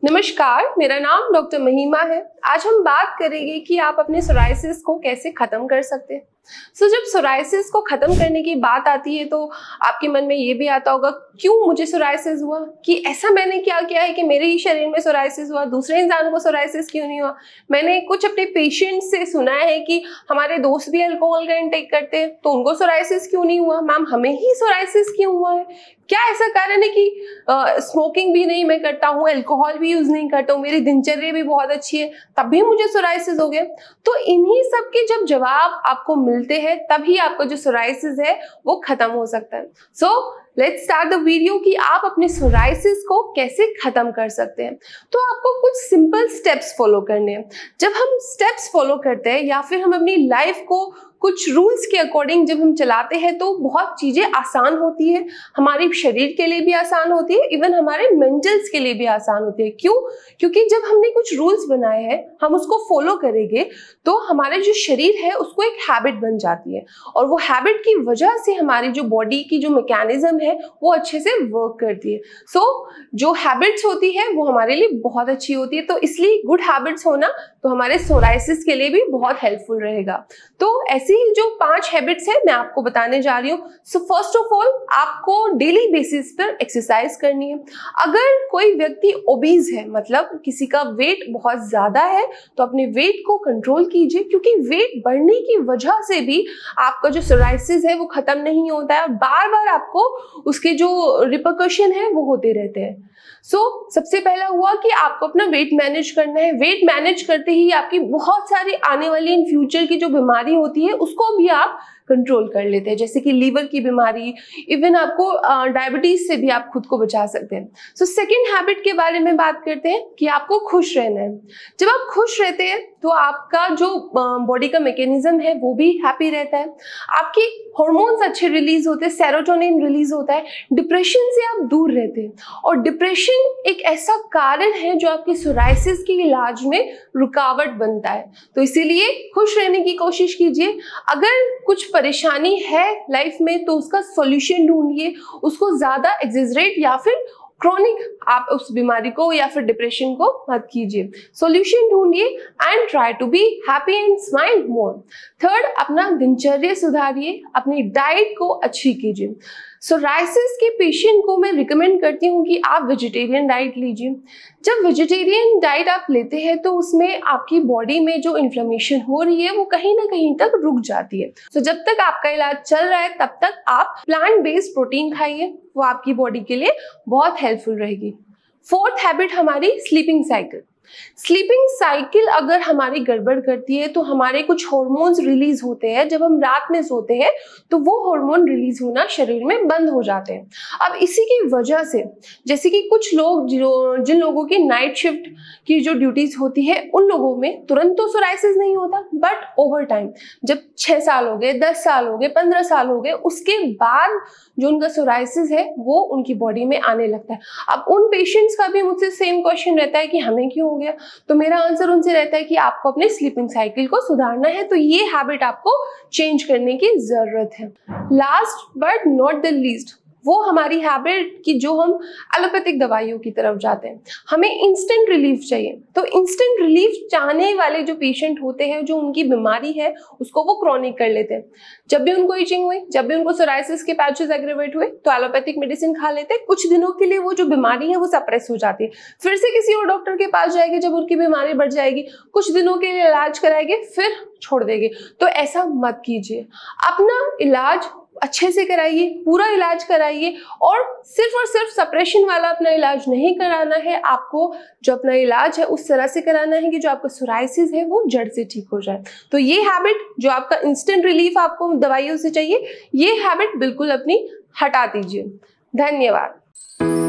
नमस्कार, मेरा नाम डॉक्टर महिमा है। आज हम बात करेंगे कि आप अपने सोराइसिस को कैसे खत्म कर सकते हैं। जब सोराइसिस को खत्म करने की बात आती है तो आपके मन में ये भी आता होगा, क्यों मुझे सोराइसिस हुआ, कि ऐसा मैंने क्या किया है कि मेरे ही शरीर में सोराइसिस हुआ, दूसरे इंसान को सोराइसिस क्यों नहीं हुआ। मैंने कुछ अपने पेशेंट से सुना है कि हमारे दोस्त भी अल्कोहल का इंटेक करते हैं तो उनको सोराइसिस क्यों नहीं हुआ, मैम हमें ही सोराइसिस क्यों हुआ है। क्या ऐसा कारण है कि स्मोकिंग भी नहीं मैं करता हूँ, अल्कोहल भी यूज नहीं करता हूँ, मेरी दिनचर्या भी बहुत अच्छी है, तब भी मुझे सोराइसिस हो गया। तो इन्हीं सब के जब जवाब आपको मिलते हैं तभी आपका जो सोराइसिस है वो खत्म हो सकता है। So let's start the video कि आप अपने सोराइसिस को कैसे खत्म कर सकते हैं। तो आपको कुछ सिंपल स्टेप्स फॉलो करने हैं। जब हम स्टेप्स फॉलो करते हैं या फिर हम अपनी लाइफ को कुछ रूल्स के अकॉर्डिंग जब हम चलाते हैं तो बहुत चीजें आसान होती है, हमारे शरीर के लिए भी आसान होती है, इवन हमारे मेंटल्स के लिए भी आसान होती है। क्यों? क्योंकि जब हमने कुछ रूल्स बनाए हैं हम उसको फॉलो करेंगे तो हमारे जो शरीर है उसको एक हैबिट बन जाती है और वो हैबिट की वजह से हमारी जो बॉडी की जो मैकेनिज्म है वो अच्छे से वर्क करती है। सो जो हैबिट्स होती है वो हमारे लिए बहुत अच्छी होती है, तो इसलिए गुड हैबिट्स होना तो हमारे सोराइसिस के लिए भी बहुत हेल्पफुल रहेगा। तो ऐसी जो 5 हैबिट्स है मैं आपको बताने जा रही हूँ। सो फर्स्ट ऑफ ऑल आपको डेली बेसिस पर एक्सरसाइज करनी है। अगर कोई व्यक्ति ओबीज है, मतलब किसी का वेट बहुत ज्यादा है, तो अपने वेट को कंट्रोल कीजिए, क्योंकि वेट बढ़ने की वजह से भी आपका जो सोराइसिस है वो खत्म नहीं होता है और बार बार आपको उसके जो रिपरकशन है वो होते रहते हैं। सबसे पहला हुआ कि आपको अपना वेट मैनेज करना है। वेट मैनेज करते ही आपकी बहुत सारी आने वाली इन फ्यूचर की जो बीमारी होती है उसको भी आप कंट्रोल कर लेते हैं, जैसे कि लीवर की बीमारी, इवन आपको डायबिटीज से भी आप खुद को बचा सकते हैं। सेकंड हैबिट के बारे में बात करते हैं कि आपको खुश रहना है। जब आप खुश रहते हैं तो आपका जो बॉडी का मैकेनिज्म है वो भी हैप्पी रहता है, आपके हॉर्मोन्स अच्छे रिलीज होते हैं, सेरोटोनिन रिलीज होता है, डिप्रेशन से आप दूर रहते हैं। और डिप्रेशन एक ऐसा कारण है जो आपकी सोराइसिस के इलाज में रुकावट बनता है, तो इसीलिए खुश रहने की कोशिश कीजिए। अगर कुछ परेशानी है लाइफ में तो उसका सॉल्यूशन ढूंढिए, उसको ज्यादा एक्सेजरेट या फिर क्रॉनिक आप उस बीमारी को या फिर डिप्रेशन को मत कीजिए, सॉल्यूशन ढूंढिए and try to be happy and smile more. Third, अपना दिनचर्या सुधारिए, अपनी डाइट को अच्छी कीजिए। सोराइसिस के पेशेंट को मैं रिकमेंड करती हूँ कि आप वेजिटेरियन डाइट लीजिए। जब वेजिटेरियन डाइट आप लेते हैं तो उसमें आपकी बॉडी में जो इन्फ्लेमेशन हो रही है वो कहीं ना कहीं तक रुक जाती है। जब तक आपका इलाज चल रहा है तब तक आप प्लांट बेस्ड प्रोटीन खाइए, वो आपकी बॉडी के लिए बहुत हेल्पफुल रहेगी। फोर्थ हैबिट हमारी स्लीपिंग साइकिल। स्लीपिंग साइकिल अगर हमारी गड़बड़ करती है तो हमारे कुछ हार्मोन्स रिलीज होते हैं, जब हम रात में सोते हैं तो वो हार्मोन रिलीज होना शरीर में बंद हो जाते हैं। अब इसी की वजह से जैसे कि कुछ लोग जिन लोगों की नाइट शिफ्ट की जो ड्यूटीज होती है उन लोगों में तुरंत तो सोराइसिस नहीं होता, बट ओवर टाइम जब 6 साल हो गए, 10 साल हो गए, 15 साल हो गए, उसके बाद जो उनका सोराइसिस है वो उनकी बॉडी में आने लगता है। अब उन पेशेंट्स का भी मुझसे सेम क्वेश्चन रहता है कि हमें क्यों हो गया, तो मेरा आंसर उनसे रहता है कि आपको अपने स्लीपिंग साइकिल को सुधारना है, तो ये हैबिट आपको चेंज करने की जरूरत है। Last but not the least वो हमारी हैबिट की जो हम एलोपैथिक दवाइयों की तरफ जाते हैं। हमें इंस्टेंट रिलीफ चाहिए, तो इंस्टेंट रिलीफ चाहने वाले जो पेशेंट होते हैं, जो उनकी बीमारी है उसको वो क्रॉनिक कर लेते हैं। जब भी उनको इचिंग हुई, जब भी उनको सोराइसिस के पैचेस एग्रेवेट हुए तो एलोपैथिक मेडिसिन खा लेते हैं। कुछ दिनों के लिए वो जो बीमारी है वो सप्रेस हो जाती है, फिर से किसी और डॉक्टर के पास जाएंगे, जब उनकी बीमारी बढ़ जाएगी कुछ दिनों के लिए इलाज कराएंगे फिर छोड़ देंगे। तो ऐसा मत कीजिए, अपना इलाज अच्छे से कराइए, पूरा इलाज कराइए और सिर्फ सप्रेशन वाला अपना इलाज नहीं कराना है। आपको जो अपना इलाज है उस तरह से कराना है कि जो आपका सोराइसिस है वो जड़ से ठीक हो जाए। तो ये हैबिट जो आपका इंस्टेंट रिलीफ आपको दवाइयों से चाहिए, ये हैबिट बिल्कुल अपनी हटा दीजिए। धन्यवाद।